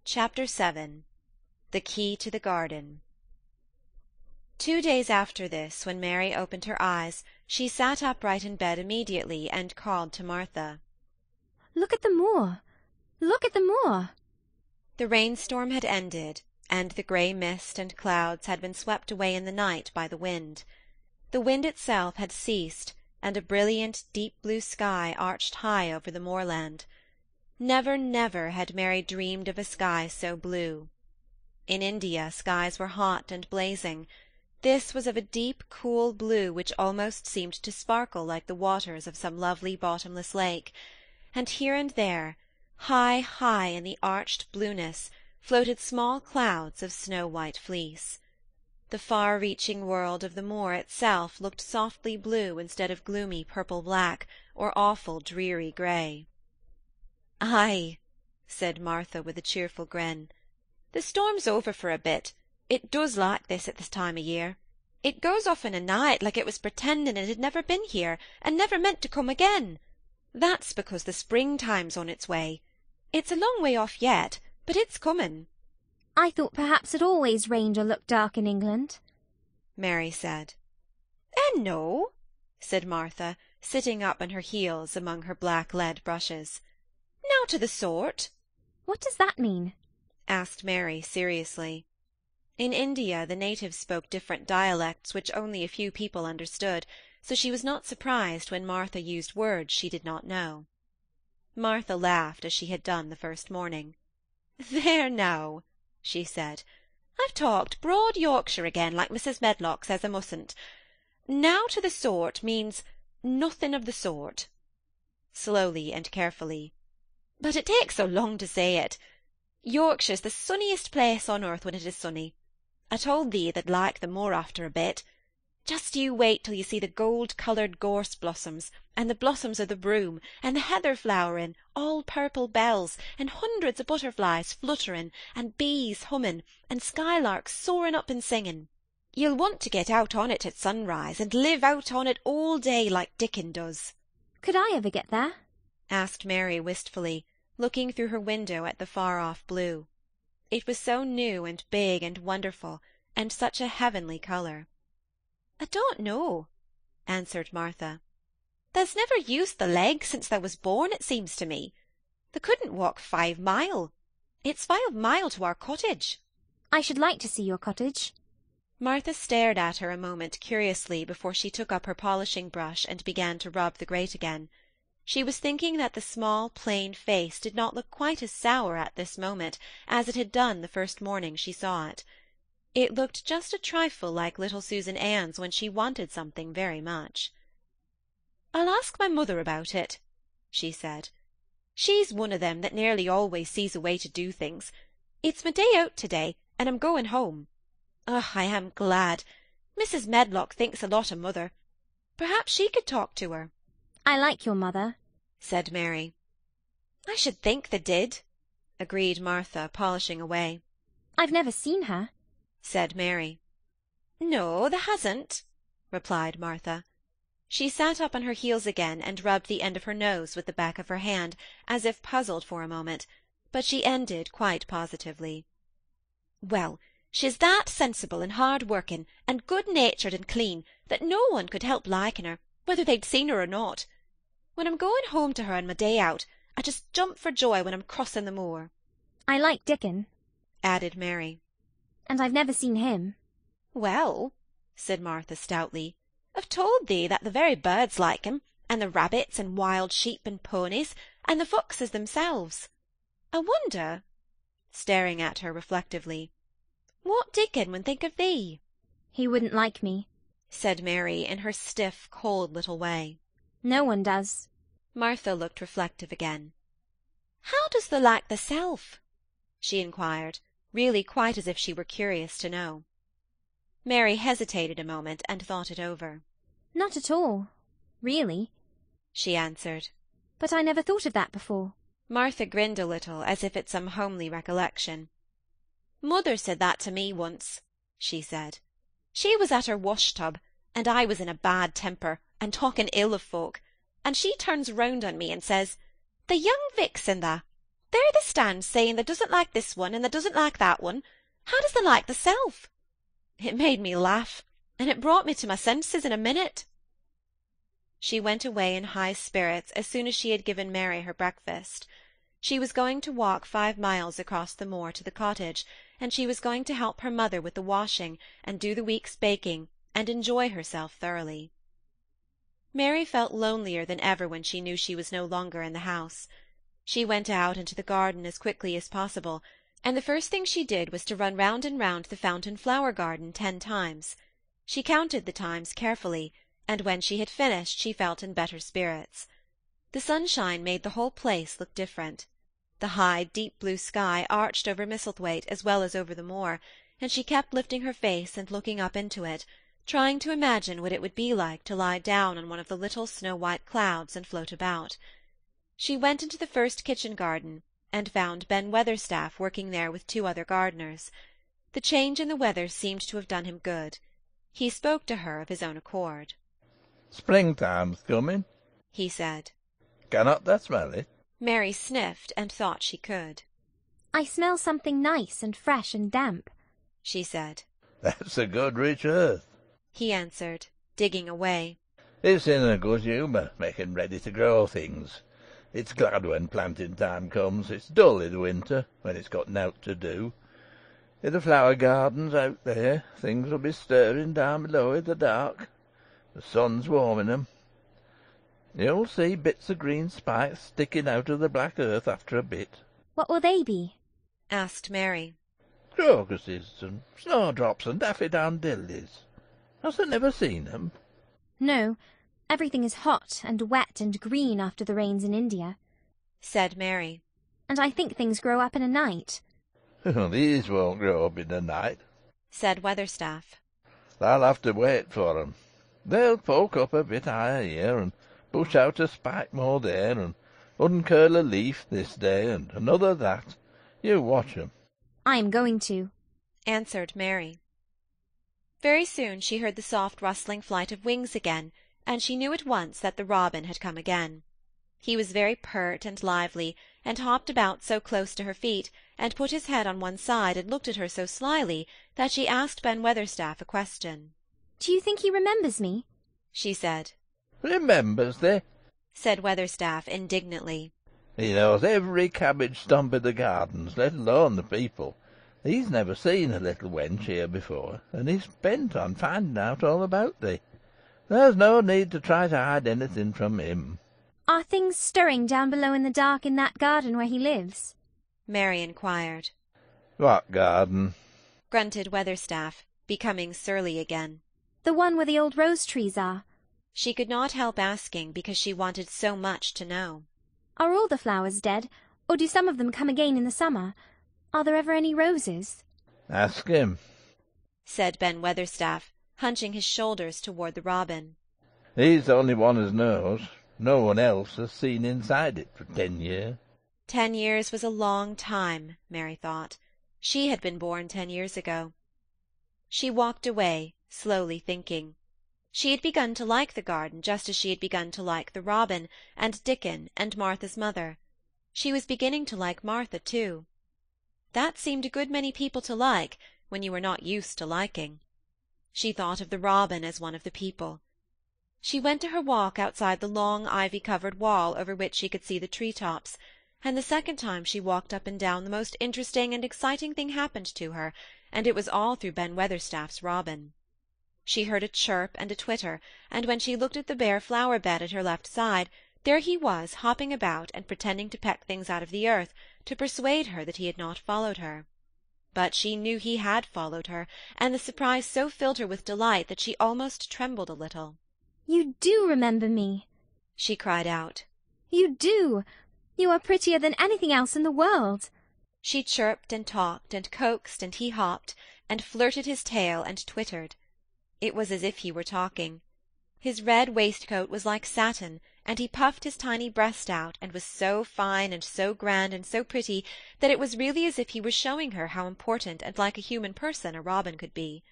Chapter 7 The Key to the Garden 2 days after this, when Mary opened her eyes, she sat upright in bed immediately and called to Martha. "Look at the moor! Look at the moor!" The rainstorm had ended, and the grey mist and clouds had been swept away in the night by the wind. The wind itself had ceased, and a brilliant deep blue sky arched high over the moorland. Never, never had Mary dreamed of a sky so blue. In India skies were hot and blazing. This was of a deep, cool blue which almost seemed to sparkle like the waters of some lovely bottomless lake, and here and there, high, high in the arched blueness, floated small clouds of snow-white fleece. The far-reaching world of the moor itself looked softly blue instead of gloomy purple-black or awful dreary grey. "Aye," said Martha with a cheerful grin. "The storm's over for a bit. It does like this at this time o' year. It goes off in a night like it was pretending it had never been here, and never meant to come again. That's because the springtime's on its way. It's a long way off yet, but it's coming." "I thought perhaps it always rained or looked dark in England," Mary said. No," said Martha, sitting up on her heels among her black lead brushes. "Now to the sort." "What does that mean?" asked Mary seriously. In India the natives spoke different dialects which only a few people understood, so she was not surprised when Martha used words she did not know. Martha laughed as she had done the first morning. "There now," she said, "I've talked broad Yorkshire again, like Mrs. Medlock says I mustn't. Now to the sort means nothing of the sort." Slowly and carefully. "But it takes so long to say it. Yorkshire's the sunniest place on earth when it is sunny. I told thee tha'd like the moor after a bit. Just you wait till you see the gold-coloured gorse blossoms, and the blossoms of the broom, and the heather flowering, all purple bells, and hundreds of butterflies fluttering, and bees humming, and skylarks soaring up and singing. You'll want to get out on it at sunrise, and live out on it all day like Dickon does." "Could I ever get there?" asked Mary wistfully, looking through her window at the far-off blue. It was so new and big and wonderful, and such a heavenly colour. "I don't know," answered Martha. "Tha's never used the leg since thou was born, it seems to me. Thou couldn't walk 5 mile. It's 5 mile to our cottage." "I should like to see your cottage." Martha stared at her a moment curiously before she took up her polishing-brush and began to rub the grate again. She was thinking that the small, plain face did not look quite as sour at this moment as it had done the first morning she saw it. It looked just a trifle like little Susan Ann's when she wanted something very much. "I'll ask my mother about it," she said. "She's one of them that nearly always sees a way to do things. It's my day out to-day, and I'm going home. I am glad. Mrs. Medlock thinks a lot of mother. Perhaps she could talk to her." "I like your mother," said Mary. "I should think they did," agreed Martha, polishing away. "I've never seen her," said Mary. "No, there hasn't," replied Martha. She sat up on her heels again and rubbed the end of her nose with the back of her hand, as if puzzled for a moment, but she ended quite positively. "Well, she's that sensible and hard-working and good-natured and clean that no one could help liking her, whether they'd seen her or not. When I'm going home to her on my day out, I just jump for joy when I'm crossing the moor." "I like Dickon," added Mary. "and I've never seen him." "Well," said Martha stoutly, "I've told thee that the very birds like him, and the rabbits and wild sheep and ponies, and the foxes themselves. I wonder," staring at her reflectively, "what Dickon would think of thee?" "He wouldn't like me," said Mary in her stiff, cold little way. "No one does." Martha looked reflective again. "How does thou like thyself?" she inquired, really quite as if she were curious to know. Mary hesitated a moment and thought it over. "Not at all, really," she answered. "But I never thought of that before." Martha grinned a little, as if at some homely recollection. "Mother said that to me once," she said. "She was at her wash-tub, and I was in a bad temper, and talking ill of folk, and she turns round on me and says, 'The young vixen, tha! There they stand saying they doesn't like this one and they doesn't like that one. How does they like theirself? It made me laugh, and it brought me to my senses in a minute." She went away in high spirits as soon as she had given Mary her breakfast. She was going to walk 5 miles across the moor to the cottage, and she was going to help her mother with the washing and do the week's baking and enjoy herself thoroughly. Mary felt lonelier than ever when she knew she was no longer in the house. She went out into the garden as quickly as possible, and the first thing she did was to run round and round the fountain flower garden 10 times. She counted the times carefully, and when she had finished she felt in better spirits. The sunshine made the whole place look different. The high, deep blue sky arched over Misselthwaite as well as over the moor, and she kept lifting her face and looking up into it, trying to imagine what it would be like to lie down on one of the little snow-white clouds and float about. She went into the first kitchen garden, and found Ben Weatherstaff working there with 2 other gardeners. The change in the weather seemed to have done him good. He spoke to her of his own accord. "Springtime's coming," he said. "Cannot thou smell it?" Mary sniffed and thought she could. "I smell something nice and fresh and damp," she said. "That's a good rich earth," he answered, digging away. "It's in a good humour, making ready to grow things. It's glad when planting time comes. It's dull in the winter, when it's got nowt to do. In the flower gardens out there, things will be stirring down below i' the dark. The sun's warming 'em. You'll see bits of green spikes sticking out of the black earth after a bit." "What will they be?" asked Mary. "Crocuses and snowdrops and daffodillies. Hast thou never seen 'em?" "No. Everything is hot and wet and green after the rains in India," said Mary. "and I think things grow up in a night." "These won't grow up in a night," said Weatherstaff. "Thou'll have to wait for 'em. They'll poke up a bit higher here, and push out a spike more there, and uncurl a leaf this day, and another that. You watch 'em." "I am going to," answered Mary. Very soon she heard the soft rustling flight of wings again, and she knew at once that the robin had come again. He was very pert and lively, and hopped about so close to her feet, and put his head on one side and looked at her so slyly, that she asked Ben Weatherstaff a question. "Do you think he remembers me?" she said. "Remembers thee?" said Weatherstaff indignantly. "He knows every cabbage stump i' the gardens, let alone the people. He's never seen a little wench here before, and he's bent on finding out all about thee. There's no need to try to hide anything from him." "Are things stirring down below in the dark in that garden where he lives?" Mary inquired. "What garden?" grunted Weatherstaff, becoming surly again. "The one where the old rose trees are." She could not help asking, because she wanted so much to know. "Are all the flowers dead, or do some of them come again in the summer? Are there ever any roses?" "Ask him," said Ben Weatherstaff, hunching his shoulders toward the robin. "He's the only one as knows. No one else has seen inside it for 10 years. 10 years was a long time, Mary thought. She had been born 10 years ago. She walked away, slowly thinking. She had begun to like the garden just as she had begun to like the robin, and Dickon, and Martha's mother. She was beginning to like Martha, too. That seemed a good many people to like, when you were not used to liking. She thought of the robin as one of the people. She went to her walk outside the long ivy-covered wall over which she could see the tree-tops, and the second time she walked up and down the most interesting and exciting thing happened to her, and it was all through Ben Weatherstaff's robin. She heard a chirp and a twitter, and when she looked at the bare flower-bed at her left side, there he was hopping about and pretending to peck things out of the earth, to persuade her that he had not followed her. But she knew he had followed her, and the surprise so filled her with delight that she almost trembled a little. "You do remember me," she cried out. "You do! You are prettier than anything else in the world." She chirped and talked and coaxed, and he hopped, and flirted his tail and twittered. It was as if he were talking. His red waistcoat was like satin, and he puffed his tiny breast out, and was so fine and so grand and so pretty that it was really as if he were showing her how important and like a human person a robin could be.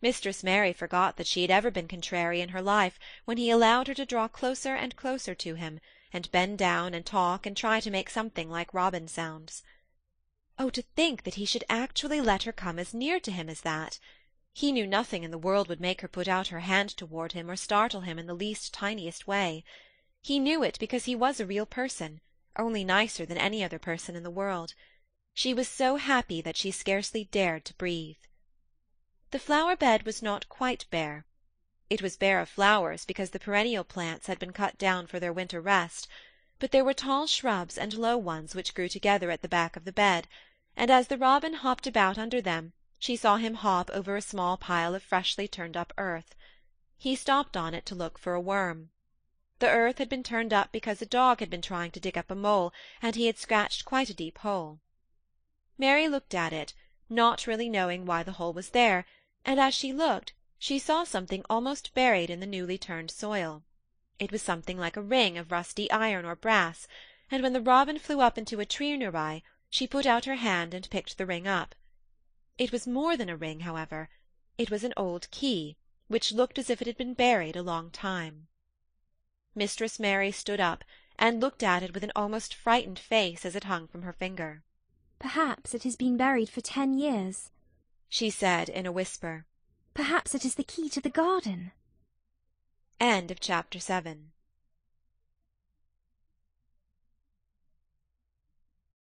Mistress Mary forgot that she had ever been contrary in her life when he allowed her to draw closer and closer to him, and bend down and talk and try to make something like robin sounds. Oh, to think that he should actually let her come as near to him as that! He knew nothing in the world would make her put out her hand toward him or startle him in the least tiniest way. He knew it because he was a real person, only nicer than any other person in the world. She was so happy that she scarcely dared to breathe. The flower-bed was not quite bare. It was bare of flowers because the perennial plants had been cut down for their winter rest, but there were tall shrubs and low ones which grew together at the back of the bed, and as the robin hopped about under them, she saw him hop over a small pile of freshly turned-up earth. He stopped on it to look for a worm. The earth had been turned up because a dog had been trying to dig up a mole, and he had scratched quite a deep hole. Mary looked at it, not really knowing why the hole was there, and as she looked, she saw something almost buried in the newly turned soil. It was something like a ring of rusty iron or brass, and when the robin flew up into a tree near by, she put out her hand and picked the ring up. It was more than a ring, however. It was an old key, which looked as if it had been buried a long time. Mistress Mary stood up and looked at it with an almost frightened face as it hung from her finger. "Perhaps it has been buried for 10 years," she said in a whisper. "Perhaps it is the key to the garden." End of chapter 7.